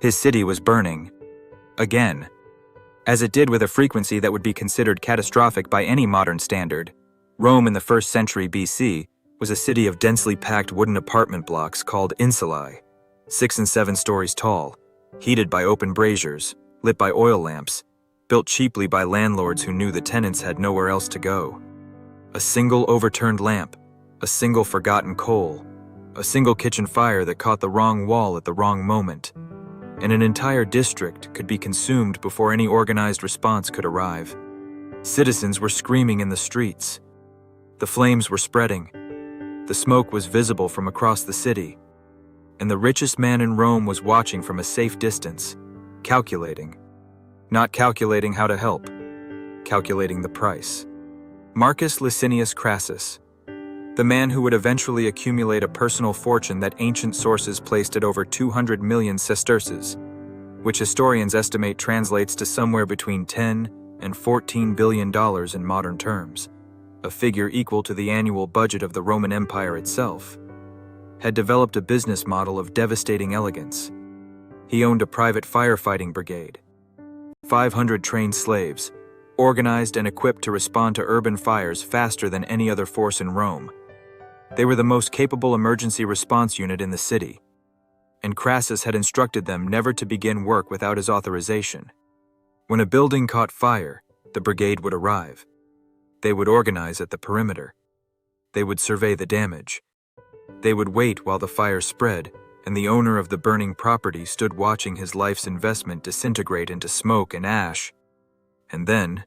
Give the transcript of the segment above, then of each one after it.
His city was burning. Again. As it did with a frequency that would be considered catastrophic by any modern standard. Rome in the 1st century BC was a city of densely packed wooden apartment blocks called insulae, 6 and 7 stories tall, heated by open braziers, lit by oil lamps, built cheaply by landlords who knew the tenants had nowhere else to go. A single overturned lamp, a single forgotten coal, a single kitchen fire that caught the wrong wall at the wrong moment, and an entire district could be consumed before any organized response could arrive. Citizens were screaming in the streets. The flames were spreading. The smoke was visible from across the city, and the richest man in Rome was watching from a safe distance, calculating. Not calculating how to help, calculating the price. Marcus Licinius Crassus, the man who would eventually accumulate a personal fortune that ancient sources placed at over 200 million sesterces, which historians estimate translates to somewhere between $10 and $14 billion in modern terms, a figure equal to the annual budget of the Roman Empire itself, had developed a business model of devastating elegance. He owned a private firefighting brigade, 500 trained slaves, organized and equipped to respond to urban fires faster than any other force in Rome. They were the most capable emergency response unit in the city, and Crassus had instructed them never to begin work without his authorization. When a building caught fire, the brigade would arrive. They would organize at the perimeter. They would survey the damage. They would wait while the fire spread, and the owner of the burning property stood watching his life's investment disintegrate into smoke and ash. And then,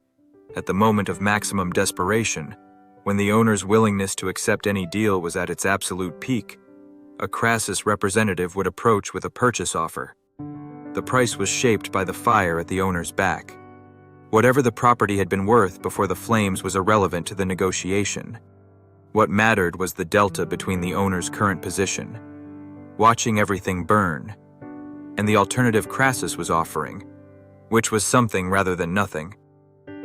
at the moment of maximum desperation, when the owner's willingness to accept any deal was at its absolute peak, a Crassus representative would approach with a purchase offer. The price was shaped by the fire at the owner's back. Whatever the property had been worth before the flames was irrelevant to the negotiation. What mattered was the delta between the owner's current position, watching everything burn, and the alternative Crassus was offering, which was something rather than nothing.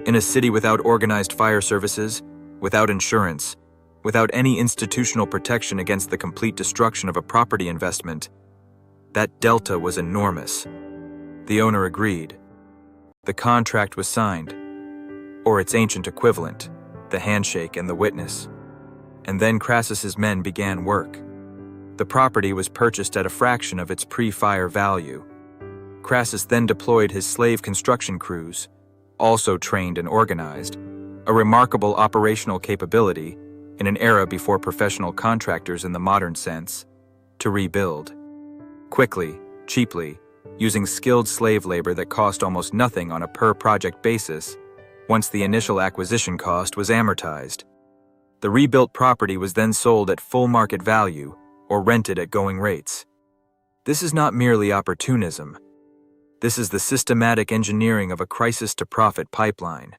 In a city without organized fire services, without insurance, without any institutional protection against the complete destruction of a property investment, that delta was enormous. The owner agreed. The contract was signed, or its ancient equivalent, the handshake and the witness. And then Crassus's men began work. The property was purchased at a fraction of its pre-fire value. Crassus then deployed his slave construction crews, also trained and organized, a remarkable operational capability in an era before professional contractors in the modern sense, to rebuild. Quickly, cheaply, using skilled slave labor that cost almost nothing on a per-project basis, once the initial acquisition cost was amortized. The rebuilt property was then sold at full market value or rented at going rates. This is not merely opportunism. This is the systematic engineering of a crisis-to-profit pipeline.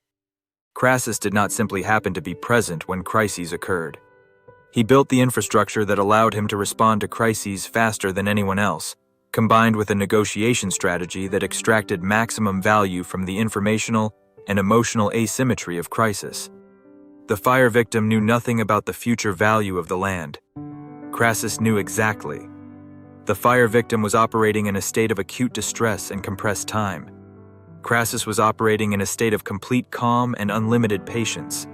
Crassus did not simply happen to be present when crises occurred. He built the infrastructure that allowed him to respond to crises faster than anyone else, combined with a negotiation strategy that extracted maximum value from the informational and emotional asymmetry of crisis. The fire victim knew nothing about the future value of the land. Crassus knew exactly. The fire victim was operating in a state of acute distress and compressed time. Crassus was operating in a state of complete calm and unlimited patience.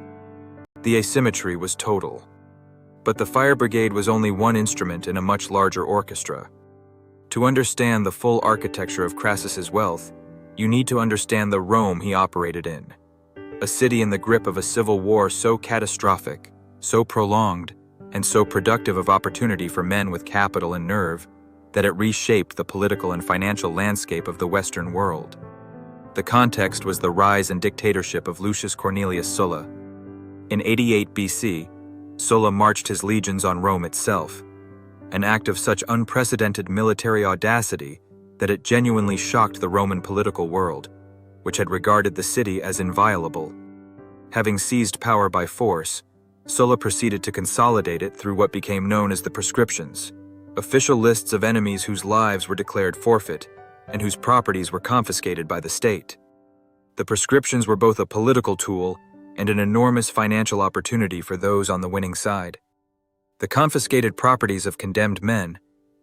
The asymmetry was total. But the fire brigade was only one instrument in a much larger orchestra. To understand the full architecture of Crassus's wealth, you need to understand the Rome he operated in. A city in the grip of a civil war so catastrophic, so prolonged, and so productive of opportunity for men with capital and nerve that it reshaped the political and financial landscape of the Western world. The context was the rise and dictatorship of Lucius Cornelius Sulla. In 88 BC, Sulla marched his legions on Rome itself, an act of such unprecedented military audacity that it genuinely shocked the Roman political world, which had regarded the city as inviolable. Having seized power by force, Sulla proceeded to consolidate it through what became known as the proscriptions, official lists of enemies whose lives were declared forfeit and whose properties were confiscated by the state. The proscriptions were both a political tool and an enormous financial opportunity for those on the winning side. The confiscated properties of condemned men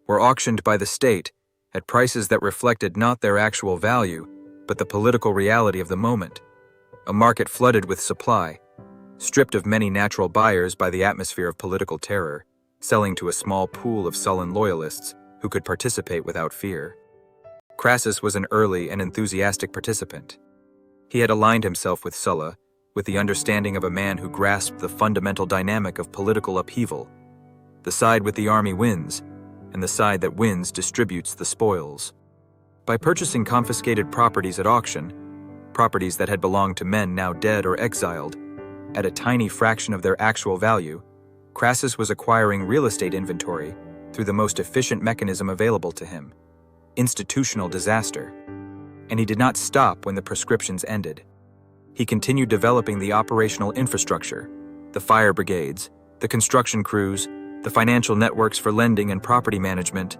were auctioned by the state at prices that reflected not their actual value, but the political reality of the moment. A market flooded with supply, stripped of many natural buyers by the atmosphere of political terror, selling to a small pool of sullen loyalists who could participate without fear. Crassus was an early and enthusiastic participant. He had aligned himself with Sulla, with the understanding of a man who grasped the fundamental dynamic of political upheaval. The side with the army wins, and the side that wins distributes the spoils. By purchasing confiscated properties at auction, properties that had belonged to men now dead or exiled, at a tiny fraction of their actual value, Crassus was acquiring real estate inventory through the most efficient mechanism available to him: institutional disaster. And he did not stop when the prescriptions ended. He continued developing the operational infrastructure, the fire brigades, the construction crews, the financial networks for lending and property management,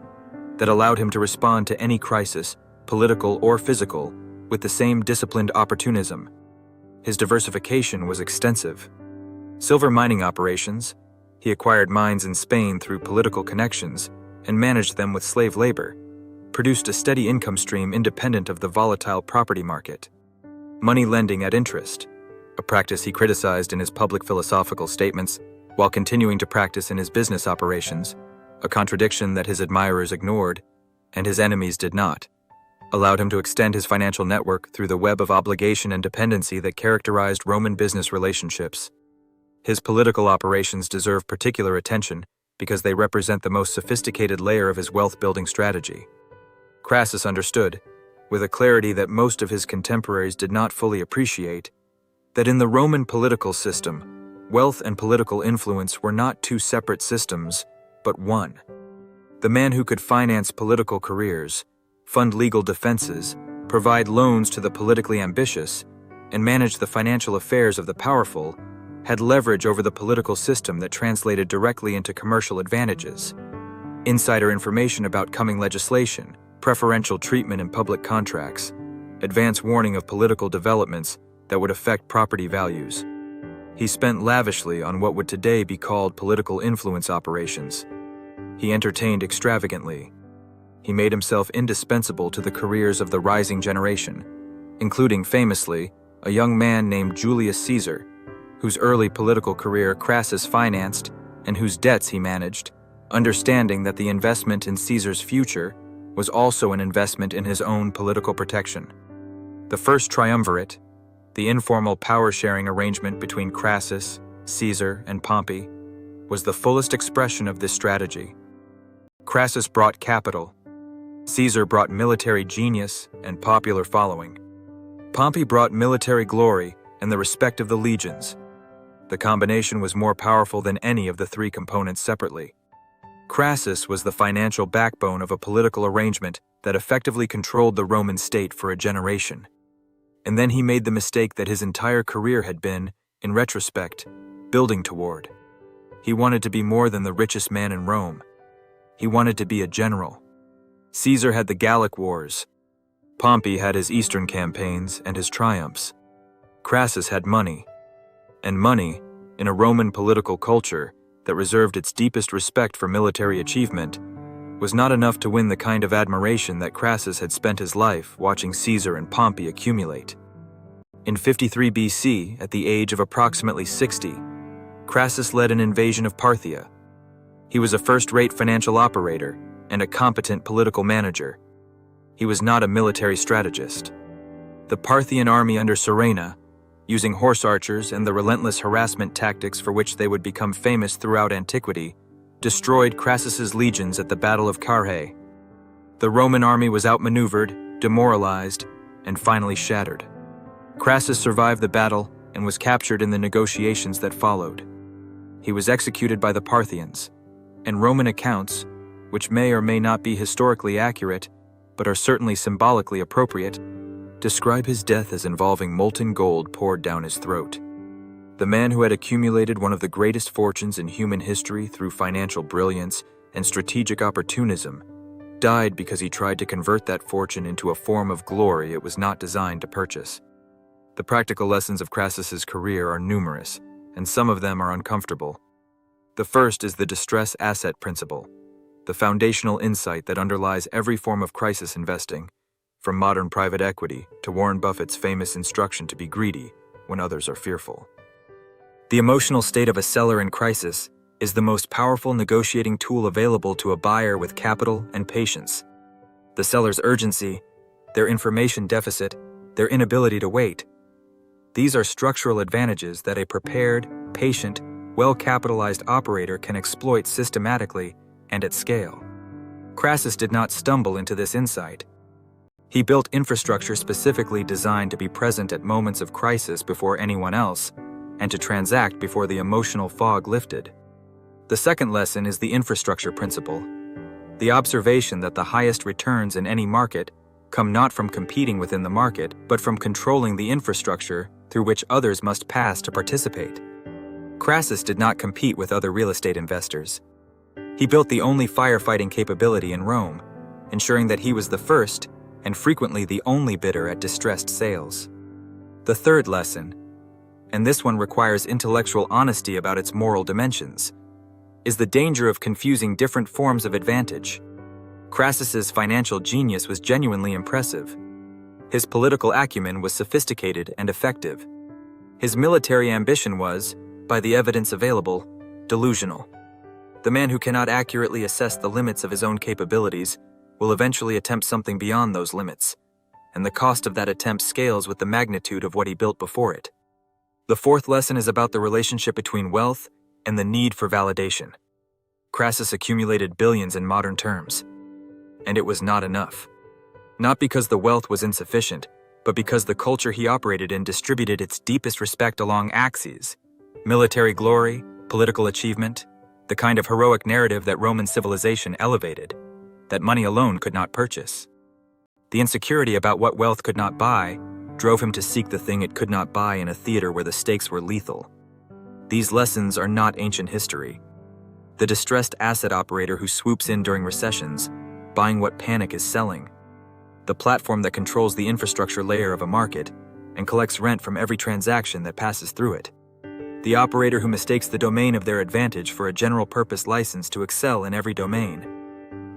that allowed him to respond to any crisis, political or physical, with the same disciplined opportunism. His diversification was extensive. Silver mining operations, he acquired mines in Spain through political connections and managed them with slave labor, produced a steady income stream independent of the volatile property market. Money lending at interest, a practice he criticized in his public philosophical statements while continuing to practice in his business operations, a contradiction that his admirers ignored and his enemies did not, allowed him to extend his financial network through the web of obligation and dependency that characterized Roman business relationships. His political operations deserve particular attention because they represent the most sophisticated layer of his wealth-building strategy. Crassus understood, with a clarity that most of his contemporaries did not fully appreciate, that in the Roman political system, wealth and political influence were not two separate systems, but one. The man who could finance political careers, fund legal defenses, provide loans to the politically ambitious, and manage the financial affairs of the powerful, had leverage over the political system that translated directly into commercial advantages. Insider information about coming legislation, preferential treatment in public contracts, advance warning of political developments that would affect property values. He spent lavishly on what would today be called political influence operations. He entertained extravagantly. He made himself indispensable to the careers of the rising generation, including famously a young man named Julius Caesar, whose early political career Crassus financed and whose debts he managed, understanding that the investment in Caesar's future was also an investment in his own political protection. The First Triumvirate, the informal power-sharing arrangement between Crassus, Caesar, and Pompey, was the fullest expression of this strategy. Crassus brought capital. Caesar brought military genius and popular following. Pompey brought military glory and the respect of the legions. The combination was more powerful than any of the three components separately. Crassus was the financial backbone of a political arrangement that effectively controlled the Roman state for a generation. And then he made the mistake that his entire career had been, in retrospect, building toward. He wanted to be more than the richest man in Rome. He wanted to be a general. Caesar had the Gallic Wars. Pompey had his Eastern campaigns and his triumphs. Crassus had money. And money, in a Roman political culture that reserved its deepest respect for military achievement, was not enough to win the kind of admiration that Crassus had spent his life watching Caesar and Pompey accumulate. In 53 BC, at the age of approximately 60, Crassus led an invasion of Parthia. He was a first-rate financial operator and a competent political manager. He was not a military strategist. The Parthian army under Surena, using horse archers and the relentless harassment tactics for which they would become famous throughout antiquity, destroyed Crassus's legions at the Battle of Carrhae. The Roman army was outmaneuvered, demoralized, and finally shattered. Crassus survived the battle and was captured in the negotiations that followed. He was executed by the Parthians, and Roman accounts, which may or may not be historically accurate, but are certainly symbolically appropriate, describe his death as involving molten gold poured down his throat. The man who had accumulated one of the greatest fortunes in human history through financial brilliance and strategic opportunism died because he tried to convert that fortune into a form of glory it was not designed to purchase. The practical lessons of Crassus's career are numerous, and some of them are uncomfortable. The first is the distress asset principle. the foundational insight that underlies every form of crisis investing, from modern private equity to Warren Buffett's famous instruction to be greedy when others are fearful. The emotional state of a seller in crisis is the most powerful negotiating tool available to a buyer with capital and patience. The seller's urgency, their information deficit, their inability to wait. These are structural advantages that a prepared, patient, well-capitalized operator can exploit systematically and at scale. Crassus did not stumble into this insight. He built infrastructure specifically designed to be present at moments of crisis before anyone else, and to transact before the emotional fog lifted. The second lesson is the infrastructure principle, the observation that the highest returns in any market come not from competing within the market, but from controlling the infrastructure through which others must pass to participate. Crassus did not compete with other real estate investors. He built the only firefighting capability in Rome, ensuring that he was the first and frequently the only bidder at distressed sales. The third lesson, and this one requires intellectual honesty about its moral dimensions, is the danger of confusing different forms of advantage. Crassus's financial genius was genuinely impressive. His political acumen was sophisticated and effective. His military ambition was, by the evidence available, delusional. The man who cannot accurately assess the limits of his own capabilities will eventually attempt something beyond those limits, and the cost of that attempt scales with the magnitude of what he built before it. The fourth lesson is about the relationship between wealth and the need for validation. Crassus accumulated billions in modern terms, and it was not enough. Not because the wealth was insufficient, but because the culture he operated in distributed its deepest respect along axes: military glory, political achievement, the kind of heroic narrative that Roman civilization elevated, that money alone could not purchase. The insecurity about what wealth could not buy drove him to seek the thing it could not buy in a theater where the stakes were lethal. These lessons are not ancient history. The distressed asset operator who swoops in during recessions, buying what panic is selling. The platform that controls the infrastructure layer of a market and collects rent from every transaction that passes through it. The operator who mistakes the domain of their advantage for a general-purpose license to excel in every domain.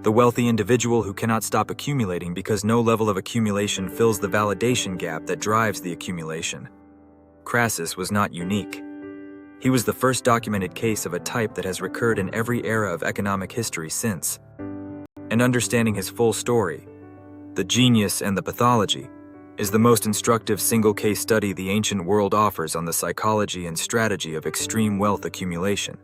The wealthy individual who cannot stop accumulating because no level of accumulation fills the validation gap that drives the accumulation. Crassus was not unique. He was the first documented case of a type that has recurred in every era of economic history since. And understanding his full story, the genius and the pathology, is the most instructive single case study the ancient world offers on the psychology and strategy of extreme wealth accumulation.